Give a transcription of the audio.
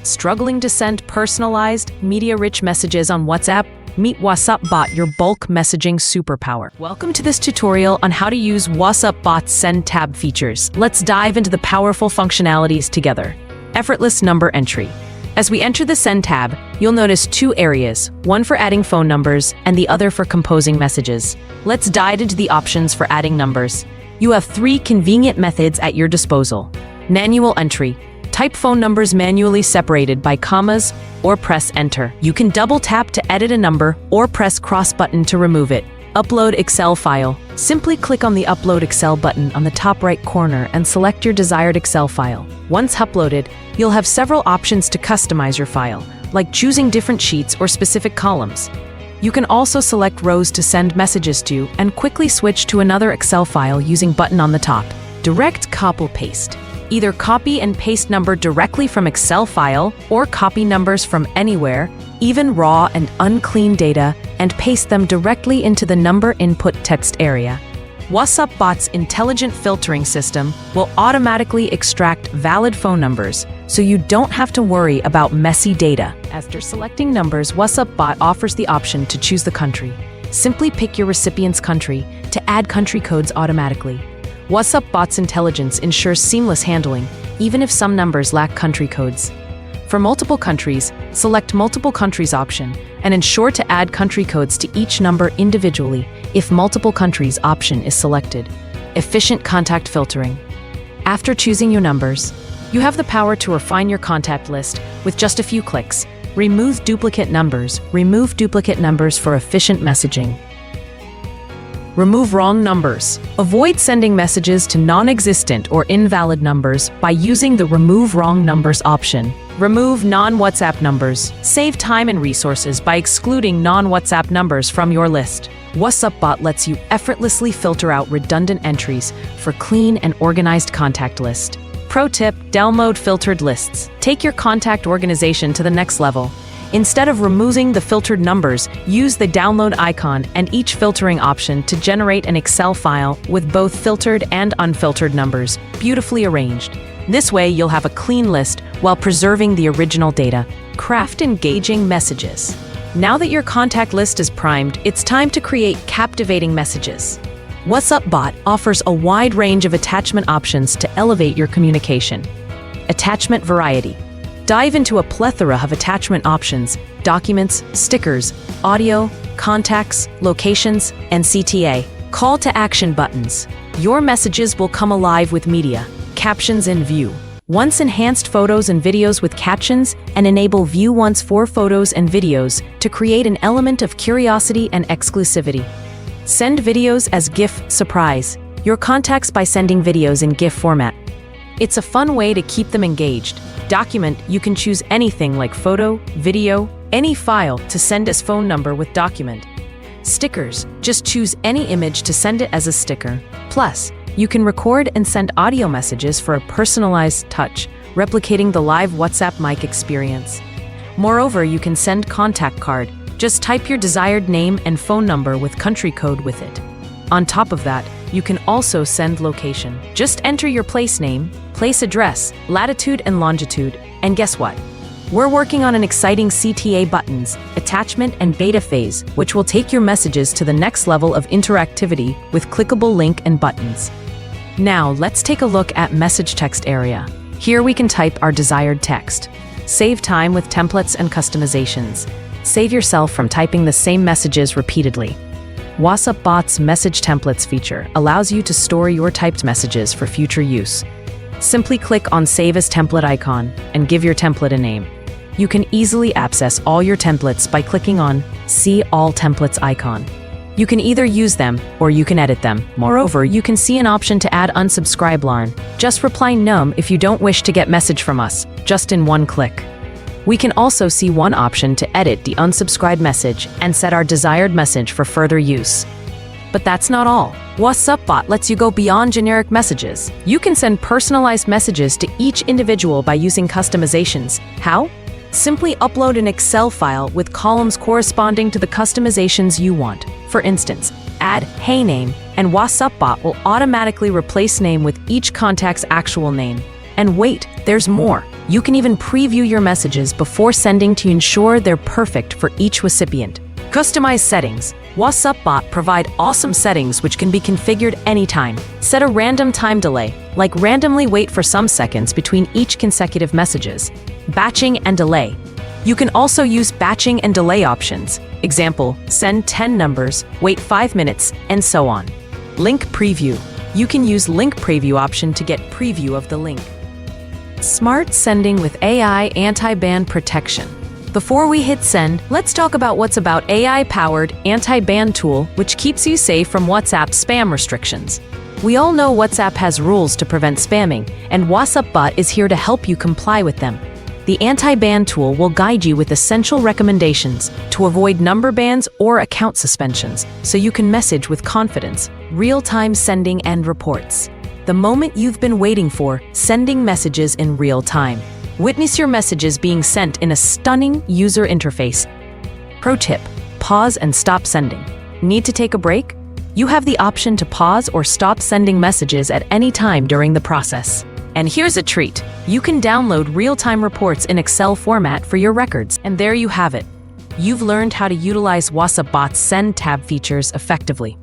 Struggling to send personalized, media-rich messages on WhatsApp? Meet WassupBot, your bulk messaging superpower. Welcome to this tutorial on how to use WassupBot's Send tab features. Let's dive into the powerful functionalities together. Effortless Number Entry. As we enter the Send tab, you'll notice two areas, one for adding phone numbers and the other for composing messages. Let's dive into the options for adding numbers. You have three convenient methods at your disposal. Manual entry. Type phone numbers manually separated by commas or press enter. You can double tap to edit a number or press cross button to remove it. Upload Excel file. Simply click on the Upload Excel button on the top right corner and select your desired Excel file. Once uploaded, you'll have several options to customize your file, like choosing different sheets or specific columns. You can also select rows to send messages to and quickly switch to another Excel file using button on the top. Direct copy-paste. Either copy and paste number directly from Excel file or copy numbers from anywhere, even raw and unclean data, and paste them directly into the number input text area. WassupBot's intelligent filtering system will automatically extract valid phone numbers, so you don't have to worry about messy data. After selecting numbers, WassupBot offers the option to choose the country. Simply pick your recipient's country to add country codes automatically. WassupBot's intelligence ensures seamless handling, even if some numbers lack country codes. For multiple countries, select Multiple Countries option and ensure to add country codes to each number individually if Multiple Countries option is selected. Efficient contact filtering. After choosing your numbers, you have the power to refine your contact list with just a few clicks. Remove duplicate numbers. Remove duplicate numbers for efficient messaging. Remove wrong numbers. Avoid sending messages to non-existent or invalid numbers by using the Remove Wrong Numbers option. Remove non-WhatsApp numbers. Save time and resources by excluding non-WhatsApp numbers from your list. WassupBot lets you effortlessly filter out redundant entries for clean and organized contact list. Pro tip: download filtered lists. Take your contact organization to the next level. Instead of removing the filtered numbers, use the download icon and each filtering option to generate an Excel file with both filtered and unfiltered numbers, beautifully arranged. This way, you'll have a clean list while preserving the original data. Craft engaging messages. Now that your contact list is primed, it's time to create captivating messages. WassupBot offers a wide range of attachment options to elevate your communication. Attachment variety. Dive into a plethora of attachment options: documents, stickers, audio, contacts, locations, and CTA. Call to action buttons. Your messages will come alive with media, captions in view. Once enhanced photos and videos with captions, and enable view once for photos and videos to create an element of curiosity and exclusivity. Send videos as GIF surprise your contacts by sending videos in GIF format. It's a fun way to keep them engaged. Document, you can choose anything like photo, video, any file to send as phone number with document. Stickers, just choose any image to send it as a sticker. Plus, you can record and send audio messages for a personalized touch, replicating the live WhatsApp mic experience. Moreover, you can send contact card. Just type your desired name and phone number with country code with it. On top of that, you can also send location. Just enter your place name, place address, latitude and longitude, and guess what? We're working on an exciting CTA buttons, attachment and beta phase, which will take your messages to the next level of interactivity with clickable link and buttons. Now, let's take a look at message text area. Here we can type our desired text. Save time with templates and customizations. Save yourself from typing the same messages repeatedly. WassupBot's Message Templates feature allows you to store your typed messages for future use. Simply click on Save as Template icon and give your template a name. You can easily access all your templates by clicking on See All Templates icon. You can either use them or you can edit them. Moreover, you can see an option to add unsubscribe line. Just reply num if you don't wish to get message from us, just in one click. We can also see one option to edit the unsubscribed message and set our desired message for further use. But that's not all. WassupBot lets you go beyond generic messages. You can send personalized messages to each individual by using customizations. How? Simply upload an Excel file with columns corresponding to the customizations you want. For instance, add Hey Name, and WassupBot will automatically replace name with each contact's actual name. And wait, there's more. You can even preview your messages before sending to ensure they're perfect for each recipient. Customize settings. WassupBot provide awesome settings which can be configured anytime. Set a random time delay, like randomly wait for some seconds between each consecutive messages. Batching and delay. You can also use batching and delay options. Example, send 10 numbers, wait 5 minutes, and so on. Link preview. You can use link preview option to get preview of the link. Smart sending with AI anti-ban protection. Before we hit send, let's talk about WhatsupBot AI-powered anti-ban tool, which keeps you safe from WhatsApp spam restrictions. We all know WhatsApp has rules to prevent spamming, and WassupBot is here to help you comply with them. The anti-ban tool will guide you with essential recommendations to avoid number bans or account suspensions, so you can message with confidence, real-time sending and reports. The moment you've been waiting for, sending messages in real time. Witness your messages being sent in a stunning user interface. Pro tip: pause and stop sending. Need to take a break? You have the option to pause or stop sending messages at any time during the process. And here's a treat. You can download real-time reports in Excel format for your records. And there you have it. You've learned how to utilize WassupBot's Send tab features effectively.